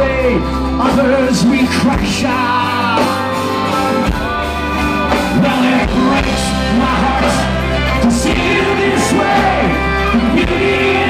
way, others we crash out. Well, it breaks my heart to see you this way. The beauty